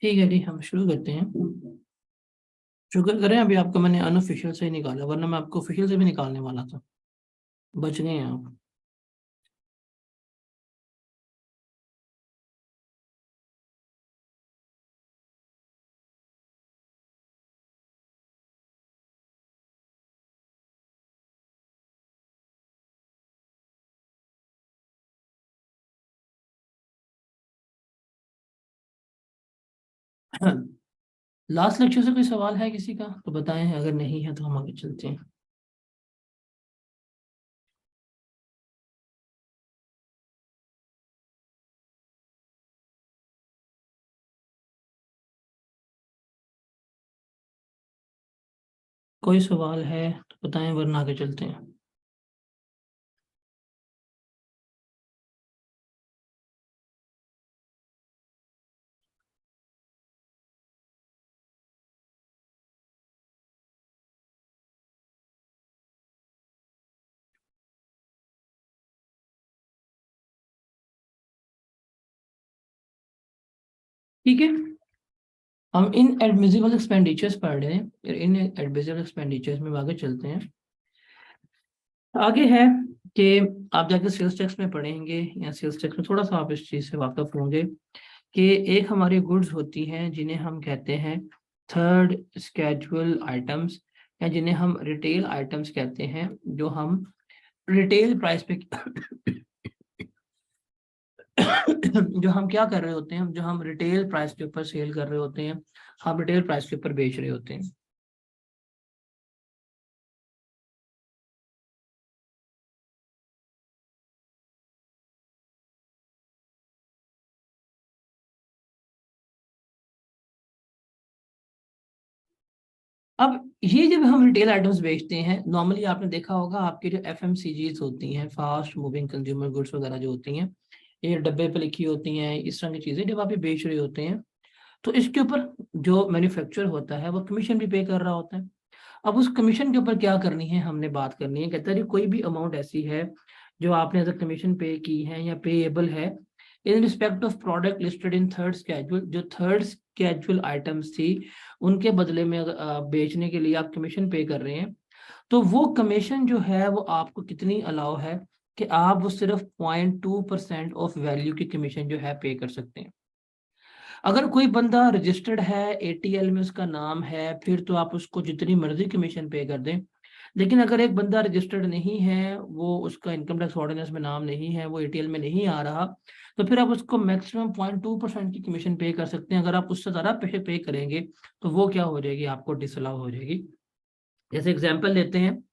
ठीक है जी, हम शुरू करते हैं। शुक्र करें अभी आपको मैंने अनऑफिशियल से ही निकाला, वरना मैं आपको ऑफिशियल से भी निकालने वाला था। बच गए हैं आप। लास्ट लेक्चर से कोई सवाल है किसी का तो बताएं, अगर नहीं है तो हम आगे चलते हैं। कोई सवाल है तो बताएं, वरना आगे चलते हैं। ठीक है, हम इन एडमिसिबल एक्सपेंडिचर्स पढ़ रहे हैं, फिर इन एडमिसिबल एक्सपेंडिचर्स में आगे चलते हैं। आगे है कि आप जाके सेल्स टैक्स में पढ़ेंगे, या सेल्स टैक्स में थोड़ा सा आप इस चीज़ से वाकिफ होंगे कि एक हमारी गुड्स होती हैं जिन्हें हम कहते हैं थर्ड स्केजुअल आइटम्स, या जिन्हें हम रिटेल आइटम्स कहते हैं, जो हम रिटेल प्राइस पे जो हम क्या कर रहे होते हैं, जो हम रिटेल प्राइस के ऊपर सेल कर रहे होते हैं, हम रिटेल प्राइस के ऊपर बेच रहे होते हैं। अब ये जब हम रिटेल आइटम्स बेचते हैं, नॉर्मली आपने देखा होगा आपकी जो एफएमसीजीज होती हैं, फास्ट मूविंग कंज्यूमर गुड्स वगैरह जो होती हैं, ये डब्बे पे लिखी होती हैं, इस तरह की चीजें जब आप ये बेच रहे होते हैं, तो इसके ऊपर जो मैन्युफैक्चरर होता है वो कमीशन भी पे कर रहा होता है। अब उस कमीशन के ऊपर क्या करनी है, हमने बात करनी है, कहता है जी कोई भी अमाउंट ऐसी है जो आपने एज अ कमीशन पे की है या पेएबल है in respect of product listed in third schedule, जो थर्ड स्केड्यूल आइटम्स थी उनके बदले में अगर बेचने के लिए आप कमीशन पे कर रहे हैं, तो वो कमीशन जो है वो आपको कितनी अलाउ है कि आप वो सिर्फ 0.2% ऑफ वैल्यू की कमीशन जो है पे कर सकते हैं। अगर कोई बंदा रजिस्टर्ड है, एटीएल में उसका नाम है, फिर तो आप उसको जितनी मर्जी कमीशन पे कर दें। लेकिन अगर एक बंदा रजिस्टर्ड नहीं है, वो उसका इनकम टैक्स ऑर्डिनेंस में नाम नहीं है, वो एटीएल में नहीं आ रहा, तो फिर आप उसको मैक्सिमम 0.2% की कमीशन पे कर सकते हैं। अगर आप उससे ज़्यादा पैसे पे करेंगे तो वो क्या हो जाएगी, आपको डिसअलाउ हो जाएगी। जैसे एग्जाम्पल लेते हैं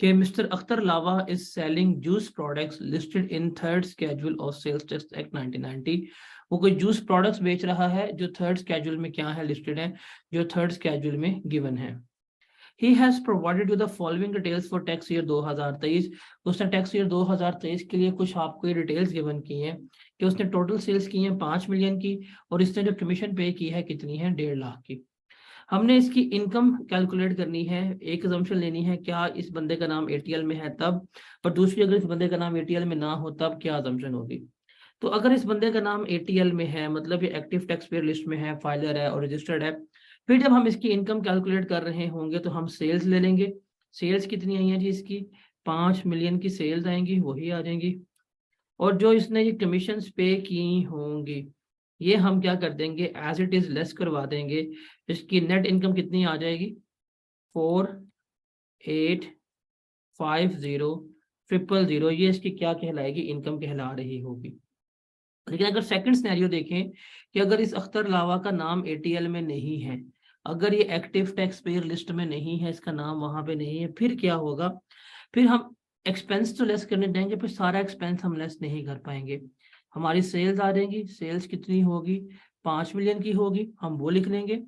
कि मिस्टर अख्तर लावा is selling juice products listed in third schedule of sales tax act 1990। वो कोई जूस प्रोडक्ट्स बेच रहा है जो थर्ड स्केड्यूल में क्या है, लिस्टेड है, जो थर्ड स्केड्यूल में गिवन है। He has provided you the following details for tax year 2023। उसने टैक्स ईयर 2023 के लिए कुछ आपको ये डिटेल्स गिवन की हैं कि उसने टोटल सेल्स की हैं 5 मिलियन की, और इसने जो कमीशन पे की है कितनी है, 1.5 लाख की। हमने इसकी इनकम कैलकुलेट करनी है। एक अजम्पशन लेनी है, क्या इस बंदे का नाम एटीएल में है तब, पर दूसरी अगर इस बंदे का नाम एटीएल में ना हो तब क्या अजम्पशन होगी। तो अगर इस बंदे का नाम एटीएल में है, मतलब ये एक्टिव टैक्स पेयर लिस्ट में है, फाइलर है और रजिस्टर्ड है, फिर जब हम इसकी इनकम कैलकुलेट कर रहे होंगे तो हम सेल्स ले लेंगे। सेल्स कितनी आई है जी इसकी, 5 मिलियन की सेल्स आएंगी, वही आ जाएंगी। और जो इसने ये कमीशन पे की होंगी, ये हम क्या कर देंगे, एज इट इज लेस करवा देंगे। इसकी नेट इनकम कितनी आ जाएगी, 4850,000, ये इसकी क्या कहलाएगी, इनकम कहला रही होगी। लेकिन अगर सेकंड सिनेरियो देखें कि अगर इस अख्तर लावा का नाम एटीएल में नहीं है, अगर ये एक्टिव टैक्स पेयर लिस्ट में नहीं है, इसका नाम वहां पे नहीं है, फिर क्या होगा, फिर हम एक्सपेंस तो लेस करने जाएंगे, फिर सारा एक्सपेंस हम लेस नहीं कर पाएंगे। हमारी सेल्स आ जाएंगी, सेल्स कितनी होगी, 5 मिलियन की होगी, हम वो लिख लेंगे।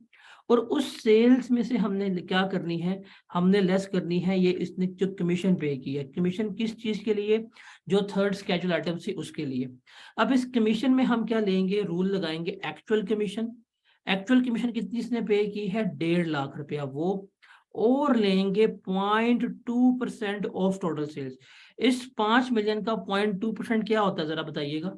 और उस सेल्स में से हमने क्या करनी है, हमने लेस करनी है ये इसने जो कमीशन पे की है। कमीशन किस चीज के लिए, जो थर्ड स्केड्यूल आइटम थी उसके लिए। अब इस कमीशन में हम क्या लेंगे, रूल लगाएंगे एक्चुअल कमीशन। एक्चुअल कमीशन कितनी इसने पे की है, 1.5 लाख रुपया, वो और लेंगे 0.2% ऑफ टोटल सेल्स। इस 5 मिलियन का 0.2% क्या होता है, जरा बताइएगा।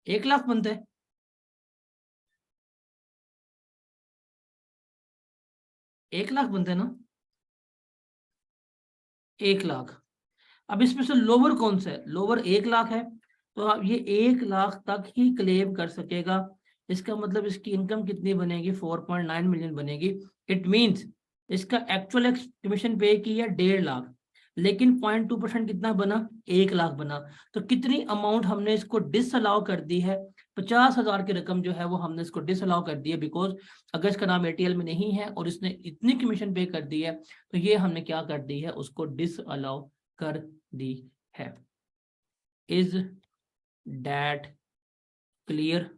1 लाख बनता है, 1 लाख बनता है ना, 1 लाख। अब इसमें से लोअर कौन सा है, लोअर 1 लाख है, तो आप ये 1 लाख तक ही क्लेम कर सकेगा। इसका मतलब इसकी इनकम कितनी बनेगी, 4.9 मिलियन बनेगी। इट मींस इसका एक्चुअल कमीशन पे की है 1.5 लाख, लेकिन 0.2% कितना बना, 1 लाख बना। तो कितनी अमाउंट हमने इसको डिसअलाउ कर दी है, 50,000 की रकम जो है वो हमने इसको डिसअलाउ कर दी है, बिकॉज अगर इसका नाम एटीएल में नहीं है और इसने इतनी कमीशन पे कर दी है, तो ये हमने क्या कर दी है, उसको डिसअलाउ कर दी है। Is that clear?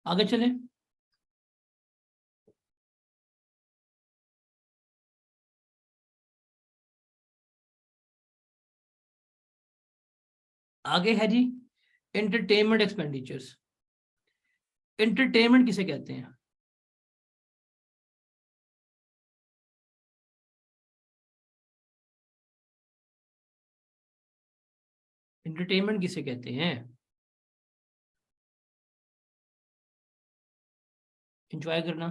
आगे चले। आगे है जी एंटरटेनमेंट एक्सपेंडिचर्स। एंटरटेनमेंट किसे कहते हैं, एंटरटेनमेंट किसे कहते हैं, एंजॉय करना,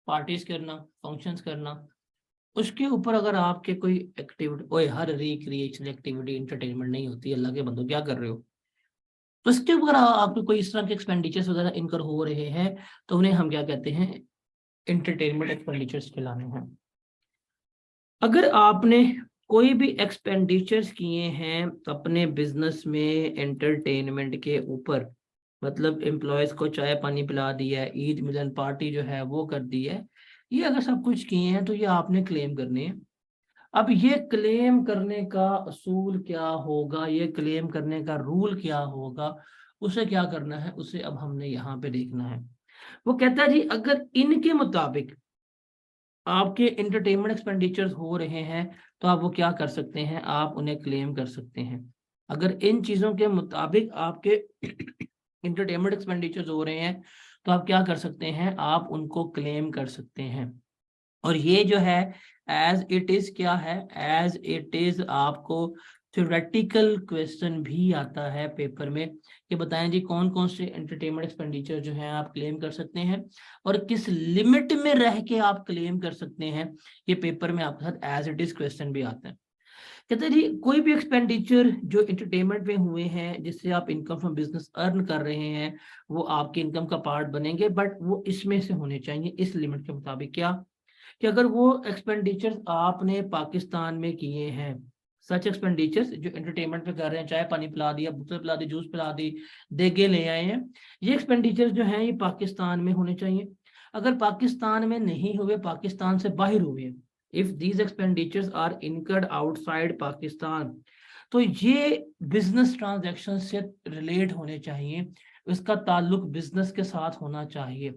पार्टीज करना, फंक्शंस करना, उसके ऊपर अगर आपके कोई एक्टिविटी, ओए हर रिक्रिएशनल एक्टिविटी एंटरटेनमेंट नहीं होती, अल्लाह के बंदो क्या कर रहे हो, तो इसके ऊपर आपके कोई इस तरह के एक्सपेंडिचर्स वगैरह इनकर हो रहे हैं, तो उन्हें हम क्या कहते हैं, एंटरटेनमेंट एक्सपेंडिचर्स कहलाने हैं। अगर आपने कोई भी एक्सपेंडिचर्स किए हैं अपने बिजनेस में एंटरटेनमेंट के ऊपर, मतलब एम्प्लॉयज को चाय पानी पिला दिया है, ईद मिलन पार्टी जो है वो कर दी है, ये अगर सब कुछ किए हैं तो ये आपने क्लेम करने हैं। अब ये क्लेम करने का असूल क्या होगा, ये क्लेम करने का रूल क्या होगा, उसे क्या करना है, उसे अब हमने यहाँ पे देखना है। वो कहता है जी अगर इनके मुताबिक आपके एंटरटेनमेंट एक्सपेंडिचर्स हो रहे हैं, तो आप वो क्या कर सकते हैं, आप उन्हें क्लेम कर सकते हैं। अगर इन चीजों के मुताबिक आपके एंटरटेनमेंट एक्सपेंडिचर्स हो रहे हैं, तो आप क्या कर सकते हैं, आप उनको क्लेम कर सकते हैं। और ये जो है एज इट इज क्या है, एज इट इज आपको थ्योरेटिकल क्वेश्चन भी आता है पेपर में, कि बताएं जी कौन कौन से एंटरटेनमेंट एक्सपेंडिचर जो है आप क्लेम कर सकते हैं और किस लिमिट में रह के आप क्लेम कर सकते हैं। ये पेपर में आपके साथ एज इट इज क्वेश्चन भी आते हैं। कहते हैं जी कोई भी एक्सपेंडिचर जो एंटरटेनमेंट में हुए हैं जिससे आप इनकम फ्रॉम बिजनेस अर्न कर रहे हैं, वो आपके इनकम का पार्ट बनेंगे, बट वो इसमें से होने चाहिए इस लिमिट के मुताबिक। क्या कि अगर वो एक्सपेंडिचर्स आपने पाकिस्तान में किए हैं, सच एक्सपेंडिचर्स जो एंटरटेनमेंट पे कर रहे हैं, चाय पानी पिला दिया, बोतल पिला दी, जूस पिला दी, देगे ले आए हैं, ये एक्सपेंडिचर्स जो हैं ये पाकिस्तान में होने चाहिए। अगर पाकिस्तान में नहीं हुए, पाकिस्तान से बाहर हुए, if these expenditures are incurred outside Pakistan, तो ये बिजनेस ट्रांजैक्शन से रिलेट होने चाहिए, उसका ताल्लुक बिजनेस के साथ होना चाहिए।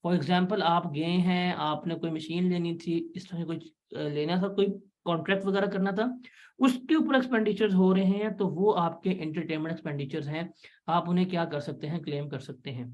फॉर एग्जाम्पल आप गए हैं, आपने कोई मशीन लेनी थी, इस तरह कुछ लेना था, कोई कॉन्ट्रैक्ट वगैरह करना था, उसके ऊपर एक्सपेंडिचर्स हो रहे हैं, तो वो आपके एंटरटेनमेंट एक्सपेंडिचर्स हैं, आप उन्हें क्या कर सकते हैं, क्लेम कर सकते हैं।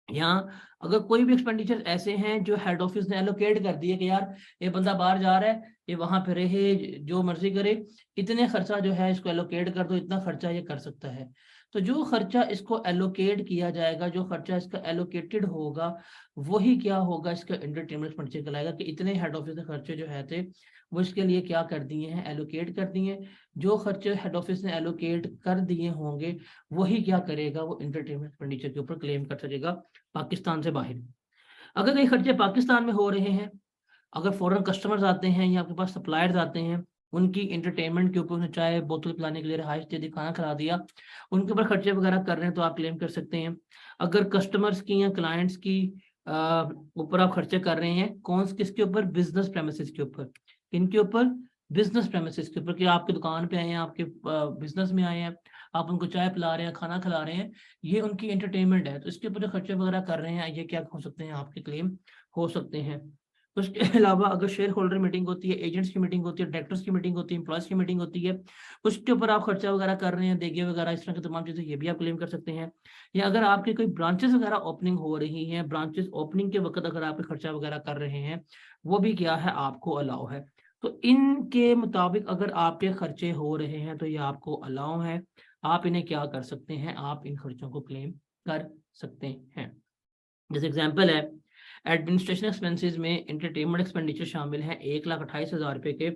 यहाँ अगर कोई भी एक्सपेंडिचर ऐसे हैं जो हेड ऑफिस ने एलोकेट कर दिए कि यार ये बंदा बाहर जा रहा है, ये वहां पे रहे, जो मर्जी करे, इतने खर्चा जो है इसको एलोकेट कर दो, इतना खर्चा ये कर सकता है, तो जो खर्चा इसको एलोकेट किया जाएगा, जो खर्चा इसका एलोकेटेड होगा, वही क्या होगा, इसका एंटरटेनमेंट एक्सपेंडिचर कहलाएगा। कि इतने हेड ऑफिस के खर्चे जो है थे वो इसके लिए क्या कर दिए हैं, एलोकेट कर दिए। जो खर्चे हेड ऑफिस ने एलोकेट कर दिए होंगे वही क्या करेगा, वो एंटरटेनमेंट एक्सपेंडिचर के ऊपर क्लेम कर सकेगा पाकिस्तान से बाहर। अगर कई खर्चे पाकिस्तान में हो रहे हैं, अगर फॉरेन कस्टमर्स आते हैं या आपके पास सप्लायर्स आते हैं, उनकी इंटरटेनमेंट के ऊपर उन्हें चाय बोतल पिलाने के लिए रिहाइश दे दी, खाना खिला दिया, उनके ऊपर खर्चे वगैरह कर रहे हैं, तो आप क्लेम कर सकते हैं। अगर कस्टमर्स की या क्लाइंट्स की ऊपर आप खर्चे कर रहे हैं, कौन किसके ऊपर, बिजनेस प्रेमिसेस के ऊपर, किनके ऊपर, बिजनेस प्रेमिसेस के ऊपर, कि आपकी दुकान पे आए हैं, आपके बिजनेस में आए हैं, आप उनको चाय पिला रहे हैं, खाना खिला रहे हैं, ये उनकी एंटरटेनमेंट है, तो इसके ऊपर जो खर्चे वगैरह कर रहे हैं, ये क्या हो सकते हैं, आपके क्लेम हो सकते हैं। उसके अलावा अगर शेयर होल्डर मीटिंग होती है, एजेंट्स की मीटिंग होती है, डायरेक्टर्स की मीटिंग होती है, एम्प्लॉयज की मीटिंग होती है, उसके ऊपर आप खर्चा वगैरह कर रहे हैं, देगे वगैरह इस तरह की तमाम चीजें, ये भी आप क्लेम कर सकते हैं। या अगर आपके कोई ब्रांचेस वगैरह ओपनिंग हो रही हैं, ब्रांचेस ओपनिंग के वक्त अगर आप खर्चा वगैरह कर रहे हैं, वो भी क्या है, आपको अलाउ है। तो इनके मुताबिक अगर आपके खर्चे हो रहे हैं तो ये आपको अलाउ है, आप इन्हें क्या कर सकते हैं, आप इन खर्चों को क्लेम कर सकते हैं। जैसे एग्जांपल है, एडमिनिस्ट्रेशन एक्सपेंसेस में एंटरटेनमेंट एक्सपेंडिचर शामिल है 1,28,000 रुपए के,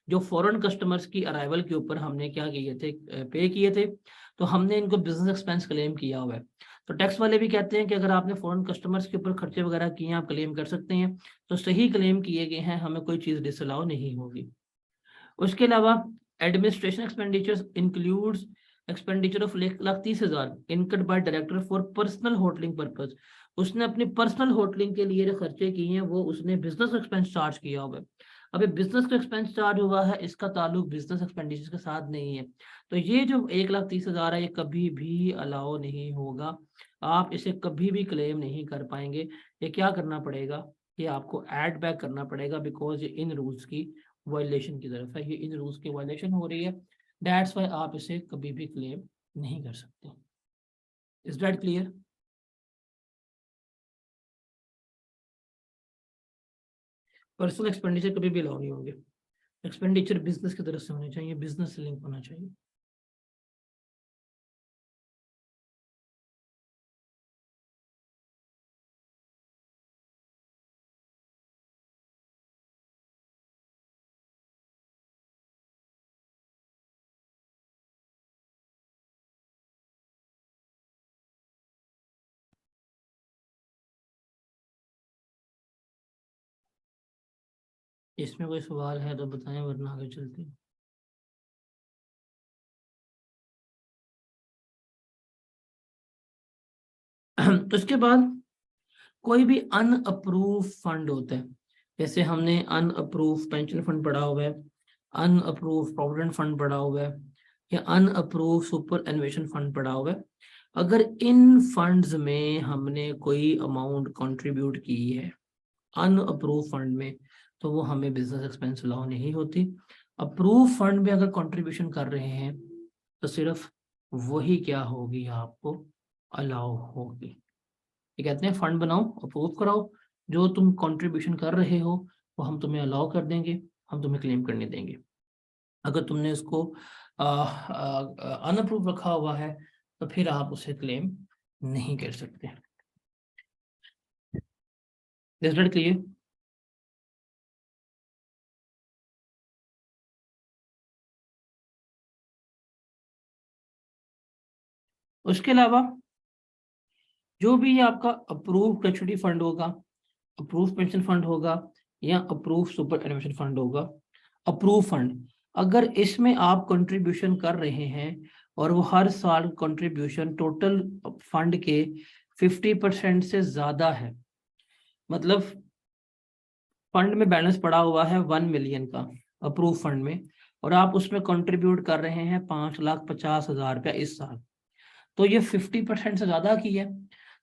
जो फॉरेन कस्टमर्स की अराइवल के ऊपर हमने क्या किए थे, पे किए थे, तो हमने इनको बिजनेस एक्सपेंस क्लेम किया हुआ है। तो टैक्स वाले भी कहते हैं कि अगर आपने फॉरेन कस्टमर्स के ऊपर खर्चे वगैरह किए हैं, आप क्लेम कर सकते हैं, तो सही क्लेम किए गए हैं, हमें कोई चीज़ डिसअलाउ नहीं होगी। उसके अलावा administration expenditures includes expenditure of 1,30,000 incurred by director for personal होटलिंग purpose. उसने अपनी पर्सनल होटलिंग के लिए जो खर्चे किए हैं वो उसने बिजनेस एक्सपेंस चार्ज किया हुआ है। अब बिजनेस का एक्सपेंस चार्ज हुआ है, इसका ताल्लुक बिजनेस एक्सपेंडिचर के साथ नहीं है, तो ये जो 1,30,000 है ये कभी भी अलाउ नहीं होगा, आप इसे कभी भी क्लेम नहीं कर पाएंगे। ये क्या करना पड़ेगा, ये आपको ऐड बैक करना पड़ेगा, बिकॉज ये इन रूल्स की वायलेशन की तरफ है, ये इन रूल्स की वायलेशन हो रही है, दैट्स वाई आप इसे कभी भी क्लेम नहीं कर सकते। Is that clear? Personal expenditure कभी भी अलाउ नहीं होंगे, एक्सपेंडिचर बिजनेस की तरफ से होने चाहिए, बिजनेस से लिंक होना चाहिए। इसमें कोई सवाल है तो बताएं, वरना आगे चलते हैं। तो उसके बाद कोई भी अनअप्रूव फंड होता है, जैसे हमने अनअप्रूव पेंशन फंड पढ़ा हुआ है, अनअप्रूव प्रोविडेंट फंड पढ़ा हुआ है, या अनअप्रूव सुपर एनुएशन फंड पढ़ा हुआ है, अगर इन फंड्स में हमने कोई अमाउंट कंट्रीब्यूट की है अनअप्रूव फंड में, तो वो हमें बिजनेस एक्सपेंस अलाउ नहीं होती। अप्रूव फंड में अगर कंट्रीब्यूशन कर रहे हैं तो सिर्फ वही क्या होगी, आपको अलाउ होगी। ये कहते हैं फंड बनाओ, अप्रूव कराओ, जो तुम कंट्रीब्यूशन कर रहे हो वो हम तुम्हें अलाउ कर देंगे, हम तुम्हें क्लेम करने देंगे। अगर तुमने उसको अनअप्रूव रखा हुआ है तो फिर आप उसे क्लेम नहीं कर सकते। Is that clear? उसके अलावा जो भी आपका अप्रूव ग्रेचुइटी फंड होगा, अप्रूव पेंशन फंड होगा, या अप्रूव सुपर एनुएशन फंड होगा, अप्रूव फंड, अगर इसमें आप कंट्रीब्यूशन कर रहे हैं और वो हर साल कंट्रीब्यूशन टोटल फंड के 50% से ज्यादा है, मतलब फंड में बैलेंस पड़ा हुआ है 1 मिलियन का अप्रूव फंड में, और आप उसमें कंट्रीब्यूट कर रहे हैं 5,50,000 रुपया इस साल, तो ये 50% से ज्यादा की है।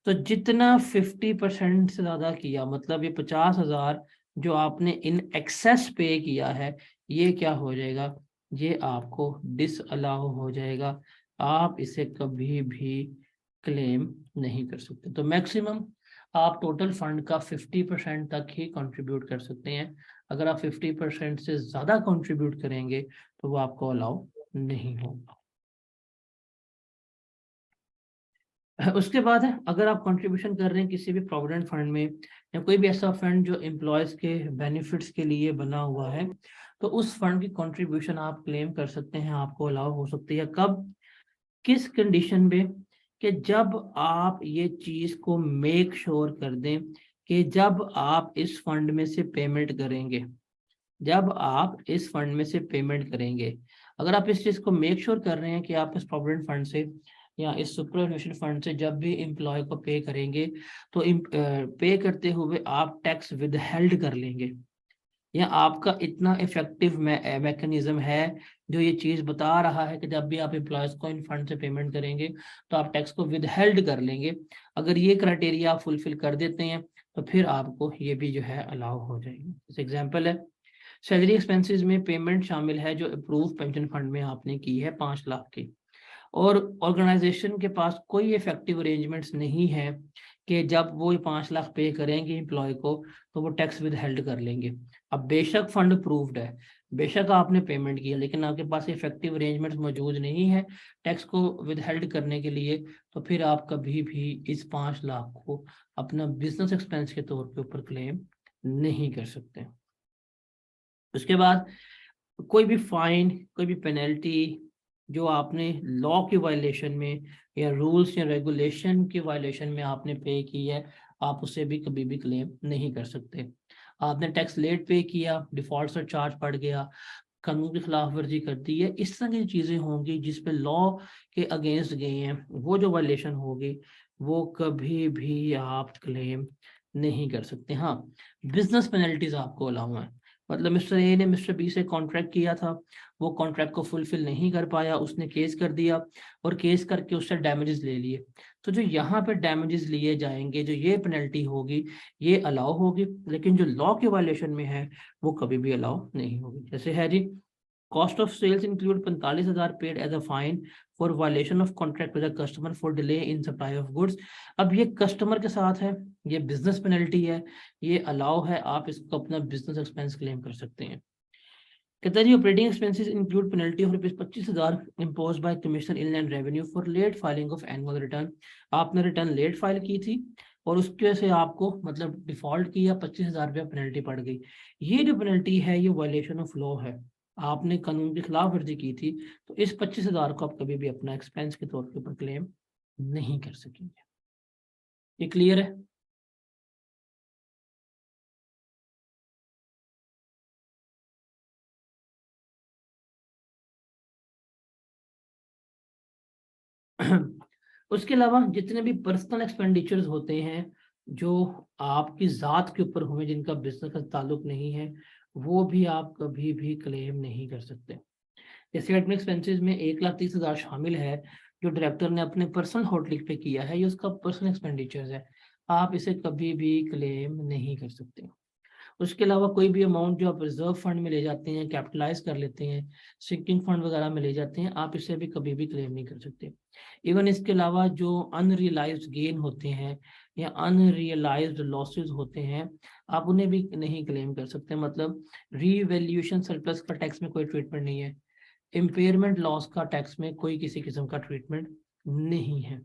तो जितना 50% से ज्यादा किया, मतलब ये 50,000 जो आपने इन एक्सेस पे किया है, ये क्या हो जाएगा, ये आपको डिसअलाउ हो जाएगा, आप इसे कभी भी क्लेम नहीं कर सकते। तो मैक्सिमम आप टोटल फंड का 50% तक ही कंट्रीब्यूट कर सकते हैं, अगर आप 50% से ज्यादा कंट्रीब्यूट करेंगे तो वो आपको अलाउ नहीं होगा। उसके बाद है, अगर आप कंट्रीब्यूशन कर रहे हैं किसी भी प्रोविडेंट फंड में, या कोई भी ऐसा फंड जो एम्प्लॉयज के बेनिफिट्स के लिए बना हुआ है, तो उस फंड की कंट्रीब्यूशन आप क्लेम कर सकते हैं, आपको अलाउ हो सकती है। कब, किस कंडीशन पे, कि जब आप ये चीज को मेक श्योर कर दें कि जब आप इस फंड में से पेमेंट करेंगे, जब आप इस फंड में से पेमेंट करेंगे, अगर आप इस चीज को मेक श्योर कर रहे हैं कि आप इस प्रोविडेंट फंड से या इस सुपरएनुएशन फंड से जब भी एम्प्लॉय को पे करेंगे, तो पे करते हुए आप टैक्स विदहेल्ड कर लेंगे, या आपका इतना इफेक्टिव मैकेनिज्म है जो ये चीज बता रहा है कि जब भी आप एम्प्लॉयज को इन फंड से पेमेंट करेंगे तो आप टैक्स को विदहेल्ड कर लेंगे, अगर ये क्राइटेरिया आप फुलफिल कर देते हैं तो फिर आपको ये भी जो है अलाउ हो जाएगी। जैसे एग्जांपल है, सैलरी एक्सपेंसेस में पेमेंट शामिल है जो अप्रूव पेंशन फंड में आपने की है 5 लाख की, और ऑर्गेनाइजेशन के पास कोई इफेक्टिव अरेंजमेंट्स नहीं है कि जब वो 5 लाख पे करेंगे एम्प्लॉय को तो वो टैक्स विद हेल्ड कर लेंगे। अब बेशक फंड अप्रूव्ड है, बेशक आपने पेमेंट किया, लेकिन आपके पास इफेक्टिव अरेंजमेंट्स मौजूद नहीं है टैक्स को विद हेल्ड करने के लिए, तो फिर आप कभी भी इस 5 लाख को अपना बिजनेस एक्सपेंस के तौर पे ऊपर क्लेम नहीं कर सकते। उसके बाद कोई भी फाइन, कोई भी पेनल्टी जो आपने लॉ की वायलेशन में या रूल्स या रेगुलेशन की वायलेशन में आपने पे की है, आप उसे भी कभी भी क्लेम नहीं कर सकते। आपने टैक्स लेट पे किया, डिफॉल्ट से चार्ज पड़ गया, कानून की खिलाफ वर्जी कर दी है, इस तरह की चीजें होंगी जिस पे लॉ के अगेंस्ट गए हैं, वो जो वायलेशन होगी वो कभी भी आप क्लेम नहीं कर सकते। हाँ, बिजनेस पेनल्टीज आपको अलाउ है, मतलब मिस्टर ए ने मिस्टर बी से कॉन्ट्रैक्ट किया था, वो कॉन्ट्रैक्ट को फुलफिल नहीं कर पाया, उसने केस कर दिया और केस करके उससे डैमेजेस ले लिए, तो जो यहाँ पे डैमेजेस लिए जाएंगे, जो ये पेनल्टी होगी, ये अलाउ होगी, लेकिन जो लॉ के वायलेशन में है वो कभी भी अलाउ नहीं होगी। जैसे है जी, cost of sales include 45,000 paid as a fine for violation of contract with a customer for delay in supply of goods. अब ये कस्टमर के साथ है, ये बिजनेस पेनल्टी है, ये अलाउ है, आप इसको अपना बिजनेस एक्सपेंस क्लेम कर सकते हैं। कहता है जी, operating expenses include penalty of ₹25,000 impose by commissioner inland revenue for late filing of annual return. आपने रिटर्न लेट फाइल की थी और उसके से आपको मतलब डिफॉल्ट किया, ₹25,000 पेनल्टी पड़ गई। ये जो पेनल्टी है ये वायलेशन ऑफ लॉ है, आपने कानून की खिलाफ वर्जी की थी, तो इस 25,000 को आप कभी भी अपना एक्सपेंस के तौर के ऊपर क्लेम नहीं कर सकेंगे। ये क्लियर है? उसके अलावा जितने भी पर्सनल एक्सपेंडिचर्स होते हैं जो आपकी ज़ात के ऊपर हुए, जिनका बिजनेस का ताल्लुक नहीं है, वो भी आप कभी भी क्लेम नहीं कर सकते। जैसे एडमिन एक्सपेंसेस में 1,30,000 शामिल है जो डायरेक्टर ने अपने पर्सनल होटलिंग पे किया है, ये उसका पर्सनल एक्सपेंडिचर्स है, आप इसे कभी भी क्लेम नहीं कर सकते। उसके अलावा कोई भी अमाउंट जो आप रिजर्व फंड में ले जाते हैं, कैपिटलाइज कर लेते हैं, सिंकिंग फंड वगैरह में ले जाते हैं, आप इसे भी कभी भी क्लेम नहीं कर सकते। इवन इसके अलावा जो अनरियलाइज्ड गेन होते हैं या अनरियलाइज्ड लॉसेस होते हैं, आप उन्हें भी नहीं क्लेम कर सकते। मतलब रीवैल्यूएशन सरप्लस का टैक्स में कोई ट्रीटमेंट नहीं है, इम्पेयरमेंट लॉस का टैक्स में कोई किसी किस्म का ट्रीटमेंट नहीं है।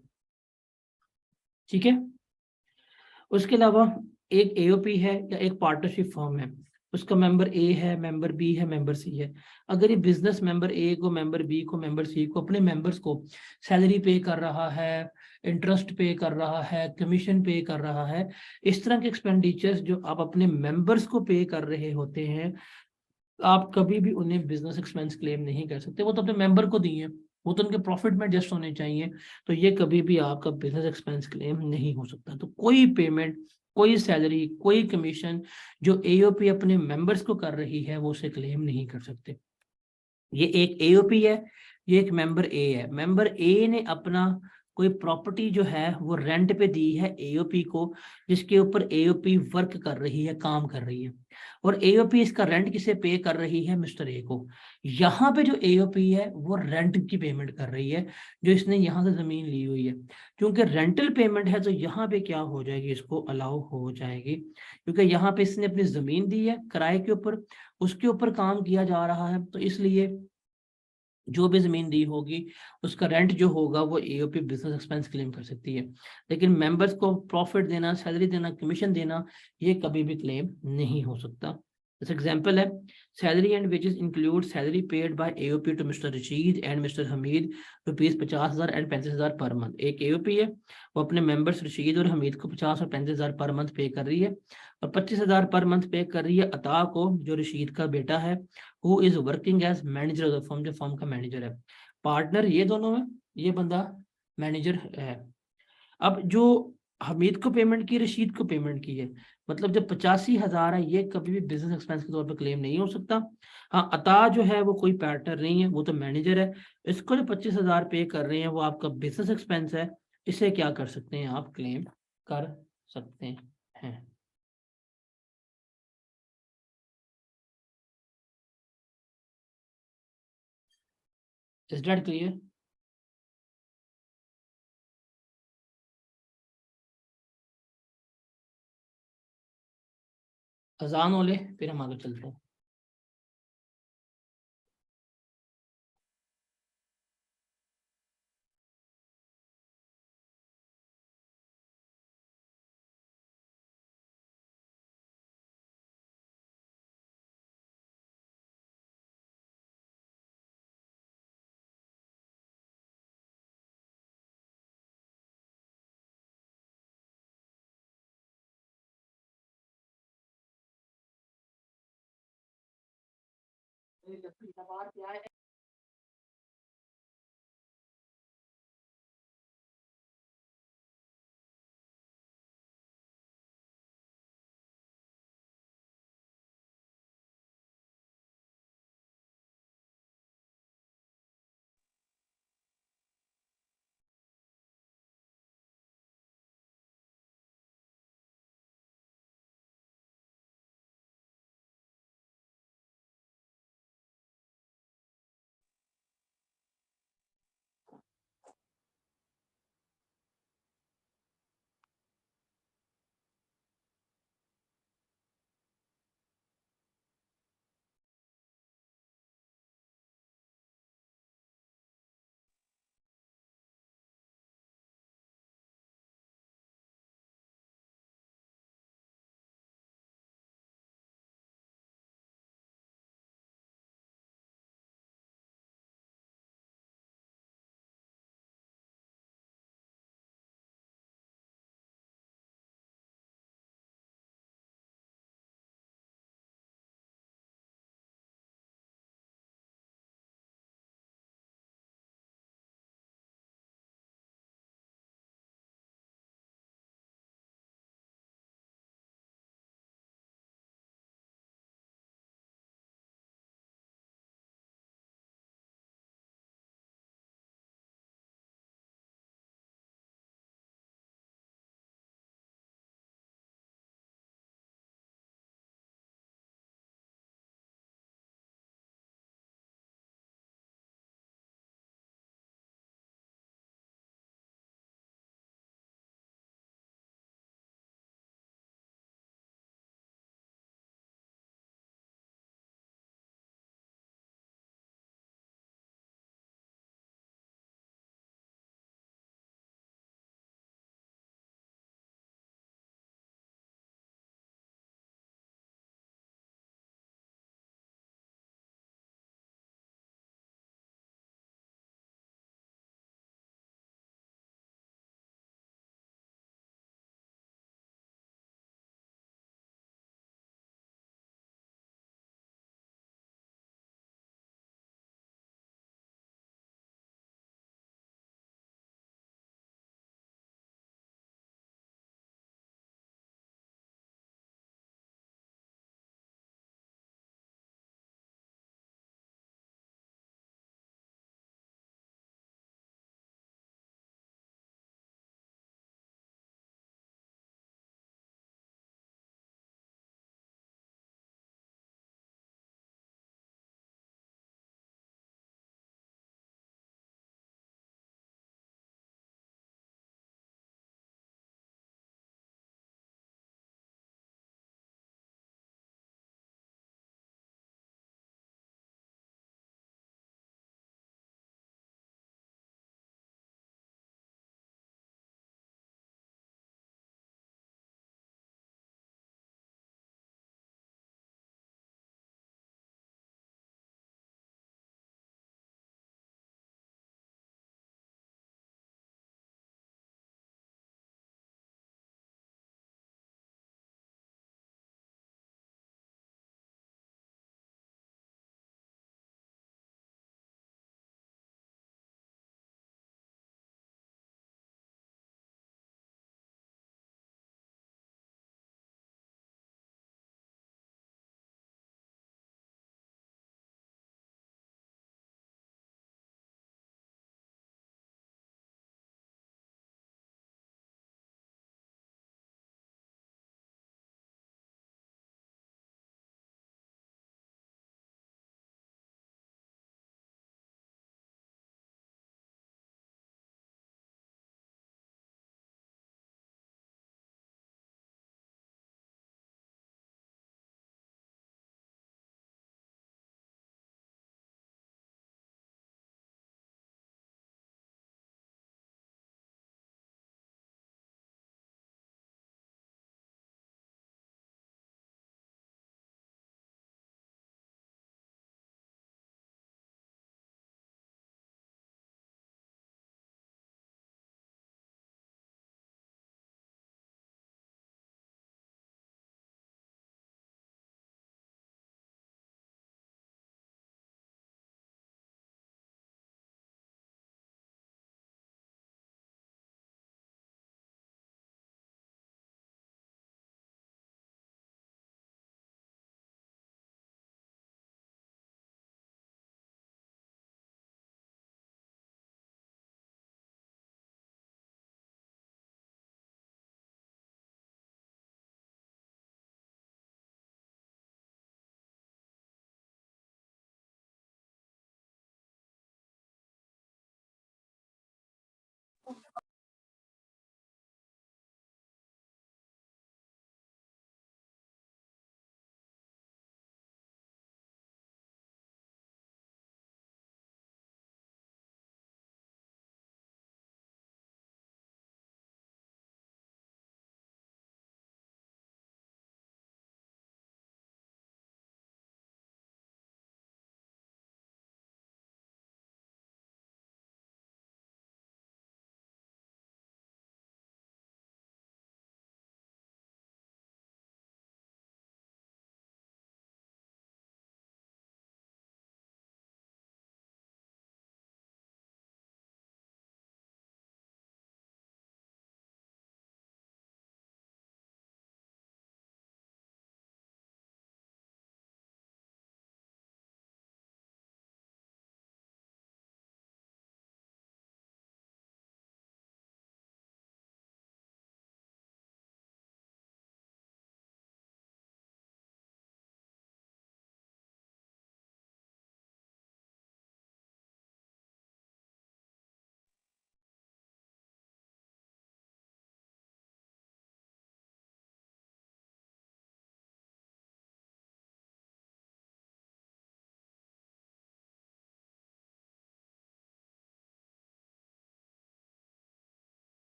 ठीक है। उसके अलावा एक एओपी है या एक पार्टनरशिप फर्म है, उसका मेंबर ए है, मेंबर बी है, मेंबर सी है। अगर ये बिजनेस मेंबर ए को, मेंबर बी को, मेंबर सी को, अपने मेंबर्स को सैलरी पे कर रहा है, इंटरेस्ट पे कर रहा है, कमीशन पे कर रहा है, इस तरह के एक्सपेंडिचर्स जो आप अपने मेंबर्स को पे कर रहे होते हैं, आप कभी भी उन्हें बिजनेस एक्सपेंस क्लेम नहीं कर सकते। वो तो अपने मेंबर को दिए, वो तो उनके प्रॉफिट में एडजस्ट होने चाहिए, तो ये कभी भी आपका बिजनेस एक्सपेंस क्लेम नहीं हो सकता। तो कोई पेमेंट, कोई सैलरी, कोई कमीशन जो एओपी अपने मेंबर्स को कर रही है वो उसे क्लेम नहीं कर सकते। ये एक एओपी है, ये एक मेंबर ए है। मेंबर ए ने अपना कोई प्रॉपर्टी जो है वो रेंट पे दी है एओपी को, जिसके ऊपर एओपी वर्क कर रही है, काम कर रही है, और एओपी इसका रेंट किसे पे कर रही है? मिस्टर ए को। यहाँ पे जो एओपी है वो रेंट की पेमेंट कर रही है, जो इसने यहाँ से जमीन ली हुई है। क्योंकि रेंटल पेमेंट है तो यहाँ पे क्या हो जाएगी, इसको अलाउ हो जाएगी, क्योंकि यहाँ पे इसने अपनी जमीन दी है किराए के ऊपर, उसके ऊपर काम किया जा रहा है, तो इसलिए जो भी जमीन दी होगी उसका रेंट जो होगा वो एओपी बिजनेस एक्सपेंस क्लेम कर सकती है। लेकिन मेंबर्स को प्रॉफिट देना, सैलरी देना, कमीशन देना, ये कभी भी क्लेम नहीं हो सकता। जैसे एग्जांपल है, salary and wages include salary paid by AOP to mister Rashid and mister Hamid ₹50,000 and 35,000 per month. एक एओपी है, वो अपने मेंबर्स रशीद और हमीद को 50 और 35,000 पर मंथ पे कर रही है, और 25,000 पर मंथ पे कर रही है अता को, जो रशीद का बेटा है, who is working as manager of the firm, जो फर्म का मैनेजर है। पार्टनर ये दोनों है, ये बंदा मैनेजर है। अब जो हमीद को पेमेंट की, रशीद को पेमेंट की है, मतलब जो 85,000 है ये कभी भी बिजनेस एक्सपेंस के तौर पर क्लेम नहीं हो सकता। हाँ, अता जो है वो कोई पार्टनर नहीं है, वो तो मैनेजर है, इसको जो 25,000 पे कर रहे हैं वो आपका बिजनेस एक्सपेंस है, इसे क्या कर सकते हैं, आप क्लेम कर सकते हैं। Is that clear? अजान हो ले फिर हम आगे चलते हैं।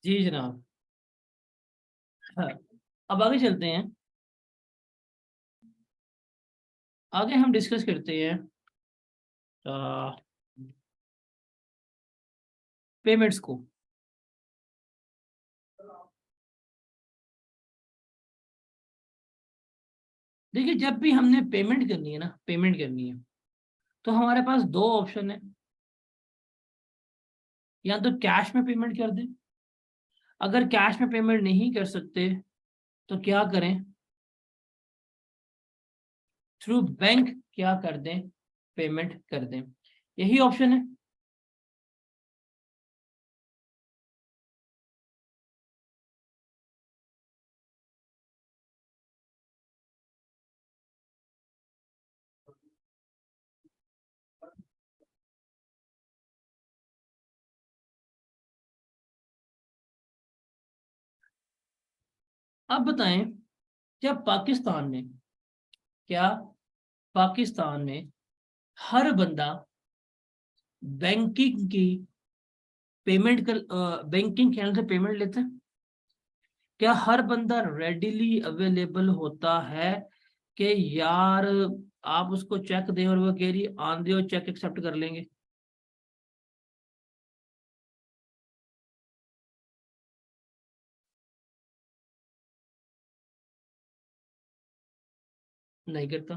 जी जनाब। हाँ, अब आगे चलते हैं। आगे हम डिस्कस करते हैं पेमेंट्स को। देखिए, जब भी हमने पेमेंट करनी है ना, पेमेंट करनी है, तो हमारे पास दो ऑप्शन है। या तो कैश में पेमेंट कर दें, अगर कैश में पेमेंट नहीं कर सकते तो क्या करें, थ्रू बैंक क्या कर दें, पेमेंट कर दें। यही ऑप्शन है। अब बताएं, जब पाकिस्तान में, क्या पाकिस्तान में हर बंदा बैंकिंग की पेमेंट कर, बैंकिंग चैनल से पेमेंट लेता है? क्या हर बंदा रेडिली अवेलेबल होता है कि यार आप उसको चेक दें और वो कह रही आंधे और चेक एक्सेप्ट कर लेंगे? नहीं करता।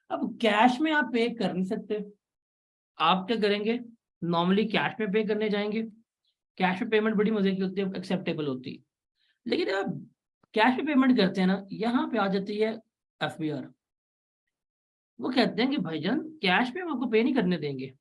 अब कैश में आप पे कर नहीं सकते, आप क्या करेंगे, नॉर्मली कैश में पे करने जाएंगे। कैश में पेमेंट बड़ी मजे की होती है, एक्सेप्टेबल होती है। लेकिन जब कैश में पेमेंट करते हैं ना, यहाँ पे आ जाती है एफबीआर। वो कहते हैं कि भाईजान कैश में हम आपको पे नहीं करने देंगे।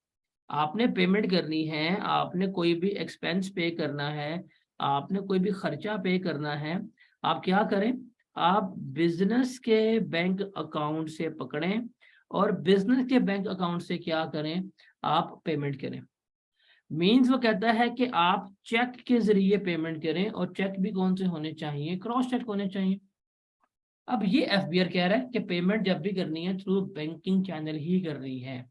आपने पेमेंट करनी है, आपने कोई भी एक्सपेंस पे करना है, आपने कोई भी खर्चा पे करना है, आप क्या करें, आप बिजनेस के बैंक अकाउंट से पकड़ें और बिजनेस के बैंक अकाउंट से क्या करें, आप पेमेंट करें। मीन्स वो कहता है कि आप चेक के जरिए पेमेंट करें, और चेक भी कौन से होने चाहिए, क्रॉस चेक होने चाहिए। अब ये एफबीआर कह रहा है कि पेमेंट जब भी करनी है थ्रू बैंकिंग चैनल ही करनी है।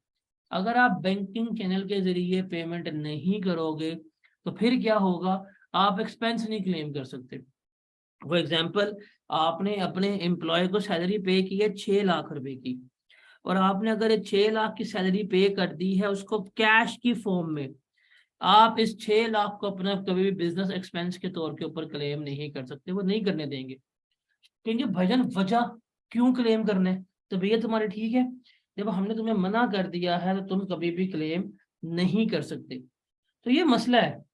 अगर आप बैंकिंग चैनल के जरिए पेमेंट नहीं करोगे तो फिर क्या होगा, आप एक्सपेंस नहीं क्लेम कर सकते। फॉर एग्जाम्पल, आपने अपने एम्प्लॉय को सैलरी पे की है 6 लाख रुपए की, और आपने अगर ये 6 लाख की सैलरी पे कर दी है उसको कैश की फॉर्म में, आप इस 6 लाख को अपना कभी भी बिजनेस एक्सपेंस के तौर के ऊपर क्लेम नहीं कर सकते, वो नहीं करने देंगे। क्योंकि भजन वजह क्यों क्लेम करने, तो भैया तुम्हारे ठीक है, जब हमने तुम्हें मना कर दिया है तो तुम कभी भी क्लेम नहीं कर सकते। तो ये मसला है।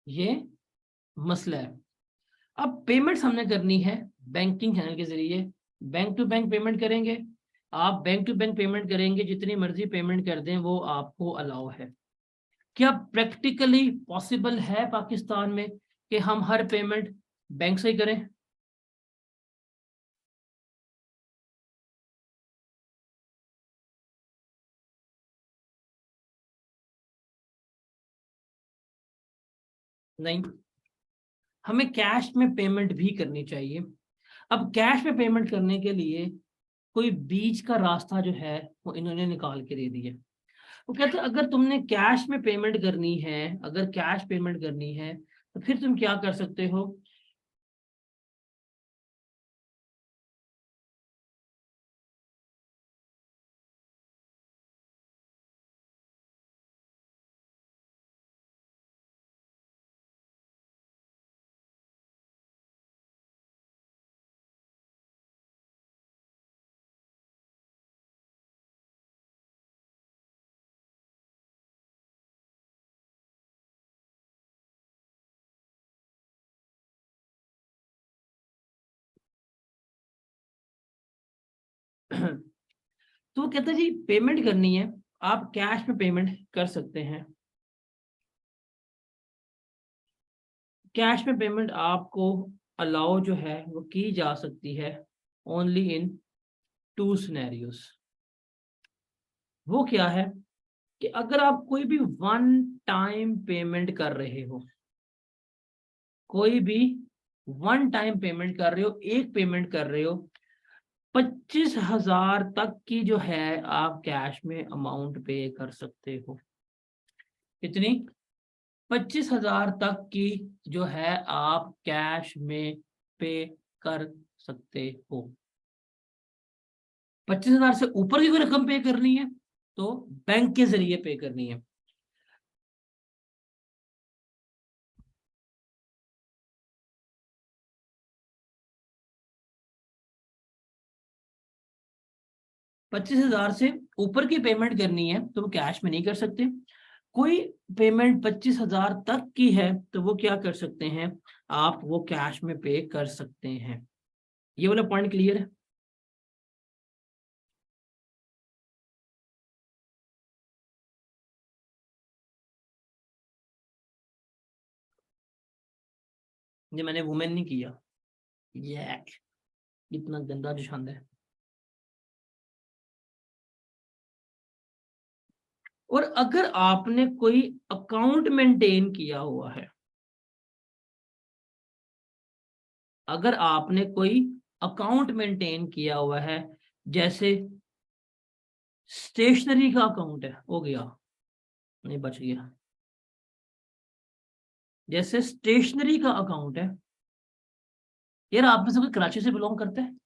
ये मसला है। अब पेमेंट्स हमने करनी है बैंकिंग चैनल के जरिए, बैंक टू बैंक पेमेंट करेंगे। आप बैंक टू बैंक पेमेंट करेंगे, जितनी मर्जी पेमेंट कर दें वो आपको अलाउ है। क्या प्रैक्टिकली पॉसिबल है पाकिस्तान में कि हम हर पेमेंट बैंक से ही करें? नहीं, हमें कैश में पेमेंट भी करनी चाहिए। अब कैश में पेमेंट करने के लिए कोई बीच का रास्ता जो है वो इन्होंने निकाल के दे दिया। वो कहते हैं अगर तुमने कैश में पेमेंट करनी है, अगर कैश पेमेंट करनी है तो फिर तुम क्या कर सकते हो। तो वो कहते हैं जी पेमेंट करनी है, आप कैश में पेमेंट कर सकते हैं। कैश में पेमेंट आपको अलाउ जो है वो की जा सकती है ओनली इन 2 सिनेरियोस। वो क्या है, कि अगर आप कोई भी वन टाइम पेमेंट कर रहे हो, कोई भी वन टाइम पेमेंट कर रहे हो, एक पेमेंट कर रहे हो, 25,000 तक की जो है आप कैश में अमाउंट पे कर सकते हो। कितनी? 25,000 तक की जो है आप कैश में पे कर सकते हो। 25,000 से ऊपर की कोई रकम पे करनी है तो बैंक के जरिए पे करनी है। पच्चीस हजार से ऊपर की पेमेंट करनी है तो वो कैश में नहीं कर सकते। कोई पेमेंट 25,000 तक की है तो वो क्या कर सकते हैं, आप वो कैश में पे कर सकते हैं। ये वाला पॉइंट क्लियर है? ये मैंने वुमेन नहीं किया, ये इतना गंदा जो छंद है। और अगर आपने कोई अकाउंट मेंटेन किया हुआ है, अगर आपने कोई अकाउंट मेंटेन किया हुआ है, जैसे स्टेशनरी का अकाउंट है, हो गया, नहीं बच गया। जैसे स्टेशनरी का अकाउंट है, यार आप में से कोई कराची से बिलोंग करते हैं?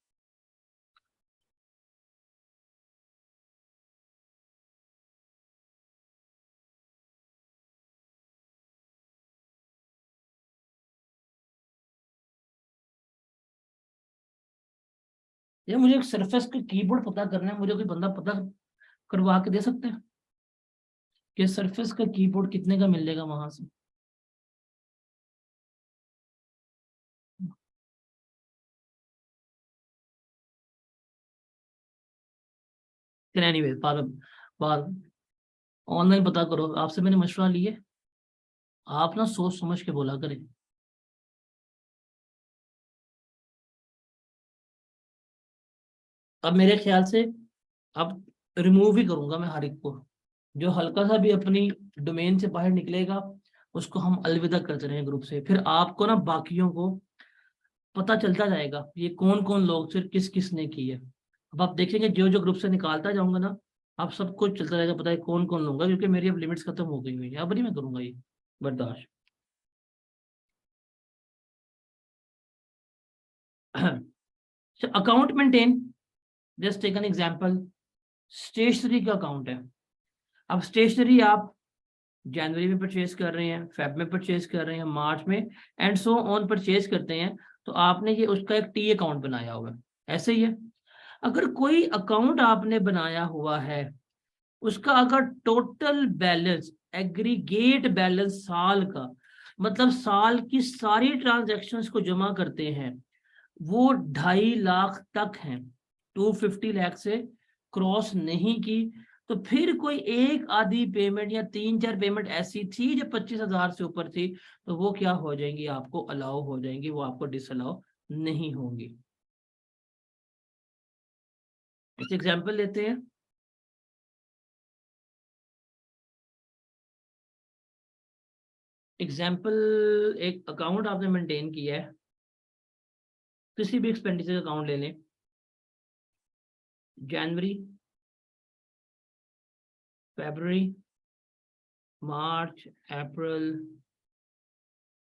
यार मुझे एक सरफेस का कीबोर्ड पता करना है, मुझे कोई बंदा पता करवा के दे सकते हैं कि सरफेस का कीबोर्ड कितने का मिलेगा वहां से? एनीवे बाद बाद ऑनलाइन पता करो, आपसे मैंने मशवरा लिए, आप ना सोच समझ के बोला करें। अब मेरे ख्याल से अब रिमूव ही करूंगा मैं हर एक को, जो हल्का सा भी अपनी डोमेन से बाहर निकलेगा उसको हम अलविदा करते रहेंगे ग्रुप से। फिर आपको ना बाकियों को पता चलता जाएगा ये कौन कौन लोग फिर किस किस ने की है। अब आप देखेंगे जो जो ग्रुप से निकालता जाऊंगा ना, आप सबको चलता रहेगा पता है कौन कौन लोग, क्योंकि मेरी अब लिमिट्स खत्म हो गई हुई है, अब नहीं मैं करूंगा ये बर्दाश्त। Account maintain, just take an example, stationery का अकाउंट है। अब स्टेशनरी आप जनवरी में परचेज कर रहे हैं, फेब में परचेज कर रहे हैं, मार्च में एंड सो ऑन परचेज करते हैं, तो आपने ये उसका एक टी अकाउंट बनाया हुआ है, ऐसे ही है। अगर कोई अकाउंट आपने बनाया हुआ है, उसका अगर टोटल बैलेंस, एग्रीगेट बैलेंस साल का, मतलब साल की सारी ट्रांजैक्शंस को जमा करते हैं, वो 2.5 लाख तक हैं, 250 लाख से क्रॉस नहीं की, तो फिर कोई एक आधी पेमेंट या तीन चार पेमेंट ऐसी थी जो 25,000 से ऊपर थी, तो वो क्या हो जाएंगी, आपको अलाउ हो जाएंगी, वो आपको डिसअलाउ नहीं होंगी। इस एग्जाम्पल लेते हैं। एग्जाम्पल, एक अकाउंट आपने मेंटेन किया है, किसी भी एक्सपेंडिचर अकाउंट ले लें, जनवरी, फरवरी, मार्च, अप्रैल,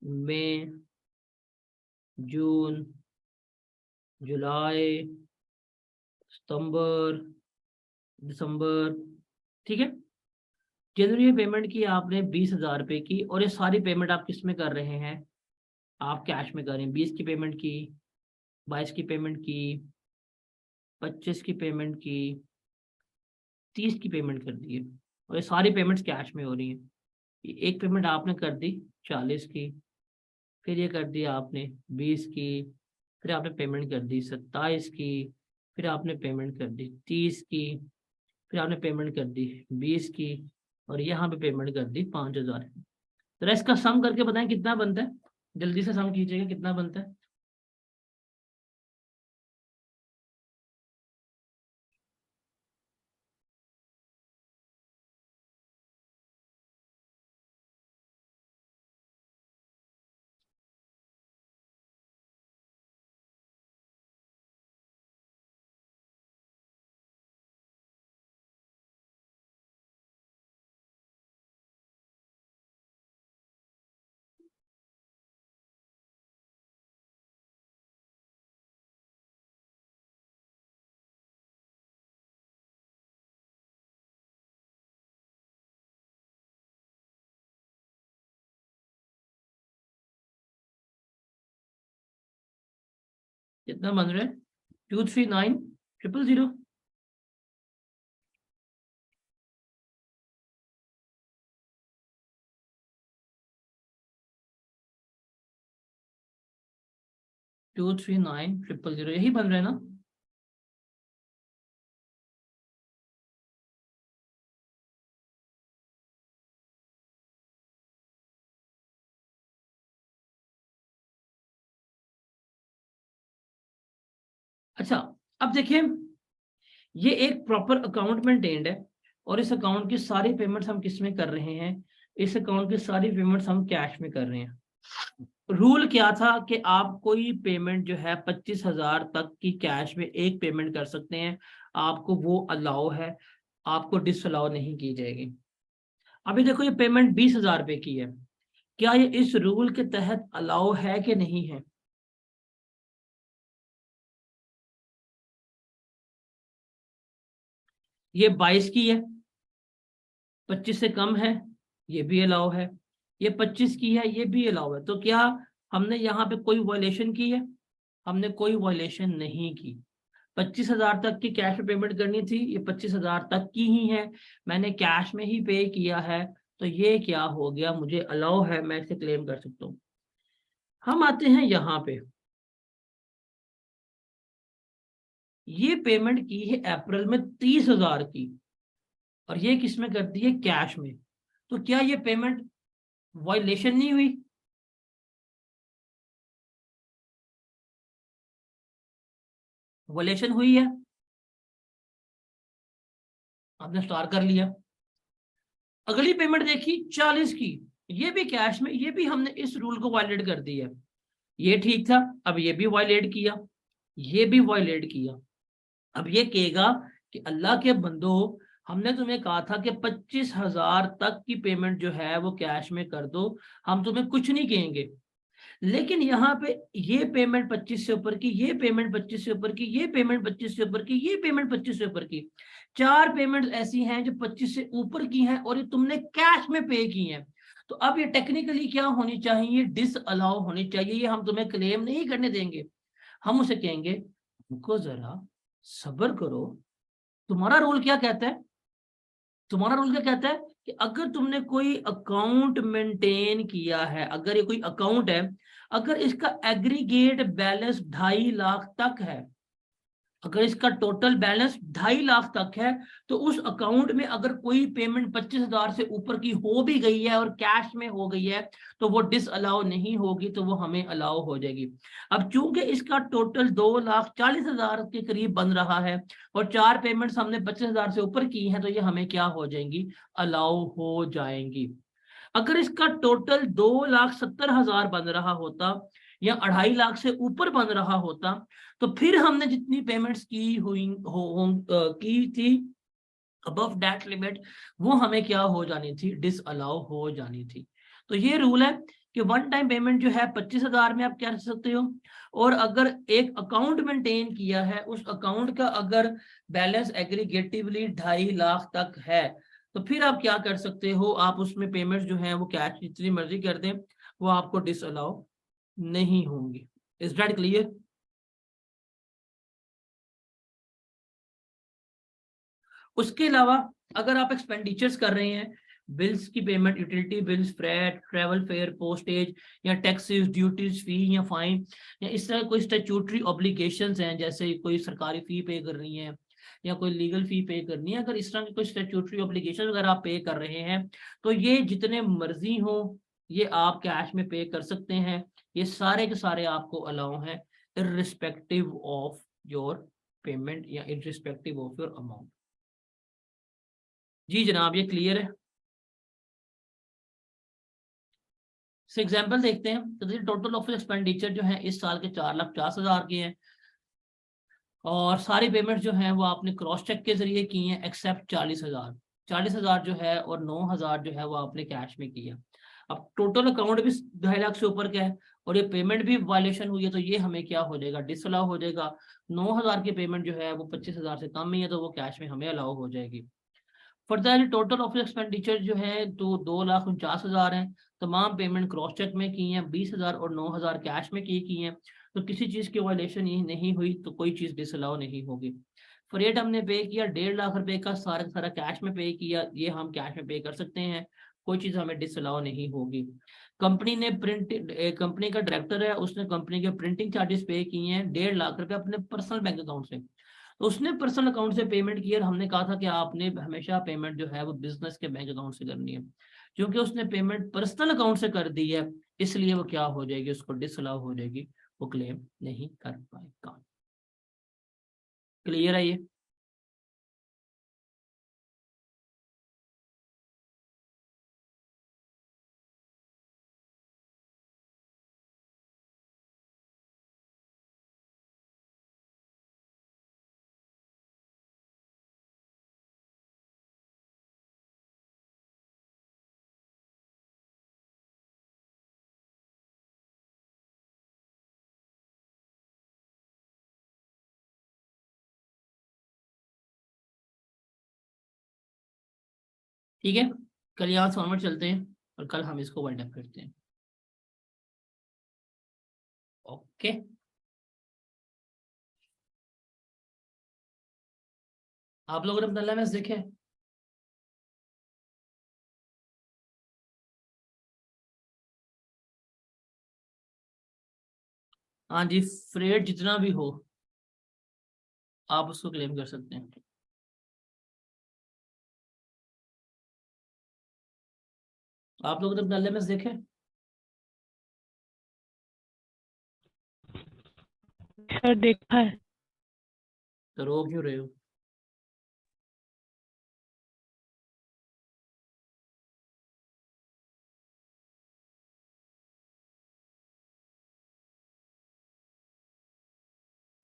मई, जून, जुलाई, सितंबर, दिसंबर, ठीक है। जनवरी में पेमेंट की आपने 20,000 रुपए की, और ये सारी पेमेंट आप किस में कर रहे हैं, आप कैश में कर रहे हैं। 20 की पेमेंट की, 22 की पेमेंट की, 25 की पेमेंट की, 30 की पेमेंट कर दी है, और ये सारी पेमेंट्स कैश में हो रही हैं। ये एक पेमेंट आपने कर दी 40 की, फिर ये कर दी आपने 20 की, फिर आपने पेमेंट कर दी 27 की, फिर आपने पेमेंट कर दी 30 की, फिर आपने पेमेंट कर दी 20 की, और यहाँ पे पेमेंट कर दी 5,000। तो इसका सम करके बताएं कितना बनता है, जल्दी से सम कीजिएगा कितना बनता है। कितना बन रहा है 239,000। 239,000 यही बन रहा है ना। अच्छा, अब देखिए ये एक प्रॉपर अकाउंट मेंटेन्ड है और इस अकाउंट की सारी पेमेंट्स हम किस में कर रहे हैं, इस अकाउंट की सारी पेमेंट्स हम कैश में कर रहे हैं। रूल क्या था कि आप कोई पेमेंट जो है 25,000 तक की कैश में एक पेमेंट कर सकते हैं, आपको वो अलाउ है, आपको डिसअलाउ नहीं की जाएगी। अभी देखो ये पेमेंट 20,000 रुपए की है, क्या ये इस रूल के तहत अलाउ है कि नहीं है? ये 22 की है, 25 से कम है, ये भी अलाउ है। ये 25 की है, ये भी अलाउ है। तो क्या हमने यहाँ पे कोई वायलेशन की है? हमने कोई वायलेशन नहीं की। 25,000 तक की कैश में पेमेंट करनी थी, ये 25,000 तक की ही है, मैंने कैश में ही पे किया है, तो ये क्या हो गया, मुझे अलाउ है, मैं इसे क्लेम कर सकता हूँ। हम आते हैं यहाँ पे, ये पेमेंट की है अप्रैल में 30,000 की और ये किस में कर दी है, कैश में। तो क्या ये पेमेंट वायलेशन नहीं हुई? वायलेशन हुई है, आपने स्टार कर लिया। अगली पेमेंट देखी 40 की, ये भी कैश में, ये भी हमने इस रूल को वायलेट कर दिया। ये ठीक था, अब ये भी वायलेट किया, ये भी वायलेट किया। अब ये कहेगा कि अल्लाह के बंदो, हमने तुम्हें कहा था कि 25,000 तक की पेमेंट जो है वो कैश में कर दो, हम तुम्हें कुछ नहीं कहेंगे। लेकिन यहाँ पे ये पेमेंट 25 से ऊपर की, ये पेमेंट 25 से ऊपर की, ये पेमेंट 25 से ऊपर की, ये पेमेंट 25 से ऊपर की, 4 पेमेंट ऐसी हैं जो 25 से ऊपर की हैं और ये तुमने कैश में पे की हैं। तो अब ये टेक्निकली क्या होनी चाहिए, डिस अलाउ होनी चाहिए, ये हम तुम्हें क्लेम नहीं करने देंगे। हम उसे कहेंगे रुको जरा, सब्र करो, तुम्हारा रूल क्या कहता है, तुम्हारा रूल क्या कहता है कि अगर तुमने कोई अकाउंट मेंटेन किया है, अगर ये कोई अकाउंट है, अगर इसका एग्रीगेट बैलेंस 2.5 लाख तक है, अगर इसका टोटल बैलेंस 2.5 लाख तक है, तो उस अकाउंट में अगर कोई पेमेंट 25,000 से ऊपर की हो भी गई है और कैश में हो गई है, तो वो डिस अलाउ नहीं होगी, तो वो हमें अलाउ हो जाएगी। अब चूंकि इसका टोटल 2,40,000 के करीब बन रहा है और 4 पेमेंट्स हमने 25,000 से ऊपर की हैं, तो ये हमें क्या हो जाएंगी, अलाउ हो जाएंगी। अगर इसका टोटल 2,70,000 बन रहा होता या 2.5 लाख से ऊपर बन रहा होता, तो फिर हमने जितनी पेमेंट्स की हुई की थी अबव दैट लिमिट, वो हमें क्या हो जानी थी, डिस अलाउ हो जानी थी। तो ये रूल है कि वन टाइम पेमेंट जो है 25,000 में आप क्या कर सकते हो, और अगर एक अकाउंट मेंटेन किया है, उस अकाउंट का अगर बैलेंस एग्रीगेटिवली 2.5 लाख तक है, तो फिर आप क्या कर सकते हो, आप उसमें पेमेंट जो है वो कैश जितनी मर्जी कर दें, वो आपको डिस अलाउ नहीं होंगी। Is that clear? उसके अलावा अगर आप एक्सपेंडिचर्स कर रहे हैं, बिल्स की payment, utility bills, freight, travel fair, postage या टैक्सेस, ड्यूटीज, फी या फाइन, या इस तरह कोई स्टैट्यूटरी ऑब्लिगेशंस हैं, जैसे कोई सरकारी फी पे करनी है या कोई लीगल फी पे करनी है, अगर इस तरह की कोई स्टैट्यूटरी ऑब्लिगेशन अगर आप पे कर रहे हैं, तो ये जितने मर्जी हो ये आप कैश में पे कर सकते हैं। ये सारे के सारे आपको अलाउ हैं, इररिस्पेक्टिव ऑफ योर पेमेंट या इररिस्पेक्टिव ऑफ योर अमाउंट। जी जनाब, ये क्लियर है। एग्जाम्पल देखते हैं। तो देखिए टोटल ऑफिस एक्सपेंडिचर जो है इस साल के 4,50,000 के हैं और सारी पेमेंट जो है वो आपने क्रॉस चेक के जरिए की हैं, एक्सेप्ट 40,000। 40,000 जो है और 9,000 जो है वो आपने कैश में किया। अब टोटल अकाउंट भी 2.5 लाख से ऊपर का है और ये पेमेंट भी वायलेशन हुई है, तो ये हमें क्या हो जाएगा, डिसअलाउ हो जाएगा। 9,000 की पेमेंट जो है वो 25,000 से कम ही है, तो वो कैश में हमें अलाउ हो जाएगी। फर्दर टोटल ऑफिस एक्सपेंडिचर जो है तो 2,49,000 है, तमाम पेमेंट क्रॉस चेक में की हैं, 20,000 और 9,000 कैश में की हैं, तो किसी चीज की वायलेशन ही नहीं हुई तो कोई चीज डिसअलाउ नहीं होगी। फ्रेट हमने पे किया 1.5 लाख रुपए का, सारा का सारा कैश में पे किया, ये हम कैश में पे कर सकते हैं, कोई चीज हमें डिसअलाउ नहीं होगी। कंपनी ने कंपनी का डायरेक्टर है, उसने कंपनी के प्रिंटिंग चार्जेस पे किए हैं 1.5 लाख रुपए अपने पर्सनल बैंक अकाउंट से। तो उसने पर्सनल अकाउंट से पेमेंट की और हमने कहा था कि आपने हमेशा पेमेंट जो है वो बिजनेस के बैंक अकाउंट से करनी है। क्योंकि उसने पेमेंट पर्सनल अकाउंट से कर दी है, इसलिए वो क्या हो जाएगी, उसको डिसअलाउ हो जाएगी, वो क्लेम नहीं कर पाएगा। क्लियर है ये? ठीक है, कल यहाँ फॉर्मेट चलते हैं और कल हम इसको वाइंड अप करते हैं। ओके, आप लोगों ने अपना एलएमएस देखे? हाँ जी, फ्रेड जितना भी हो आप उसको क्लेम कर सकते हैं। आप लोगों ने अपना एलएमएस देखे? सर देखा है। तो रो क्यों रहे हो?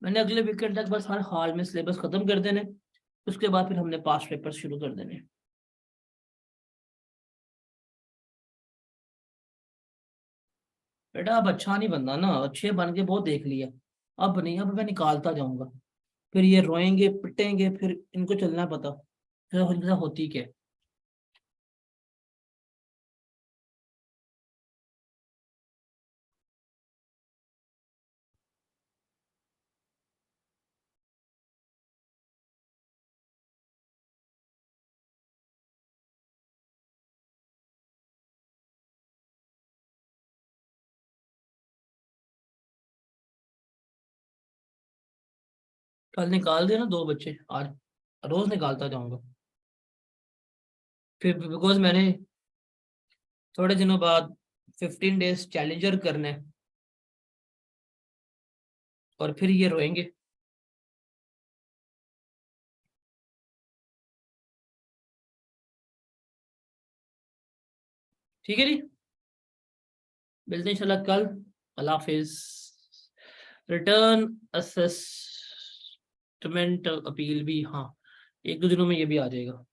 मैंने अगले वीकेंड तक बस हर हाल में सिलेबस खत्म कर देने, उसके बाद फिर हमने पास पेपर शुरू कर देने। बेटा अब अच्छा नहीं बनना ना, अच्छे बन के बहुत देख लिया, अब नहीं, अब मैं निकालता जाऊंगा। फिर ये रोएंगे पिटेंगे, फिर इनको चलना पता, फिर इनके साथ होती क्या है। कल निकाल देना 2 बच्चे, आज रोज निकालता जाऊंगा। फिर बिकॉज मैंने थोड़े दिनों बाद 15 डेज चैलेंजर करना है, और फिर ये रोएंगे। ठीक है जी, मिलते हैं इंशाल्लाह कल। अल्लाह हाफिज। रिटर्न असेसमेंट अपील भी, हाँ, 1-2 दिनों में ये भी आ जाएगा।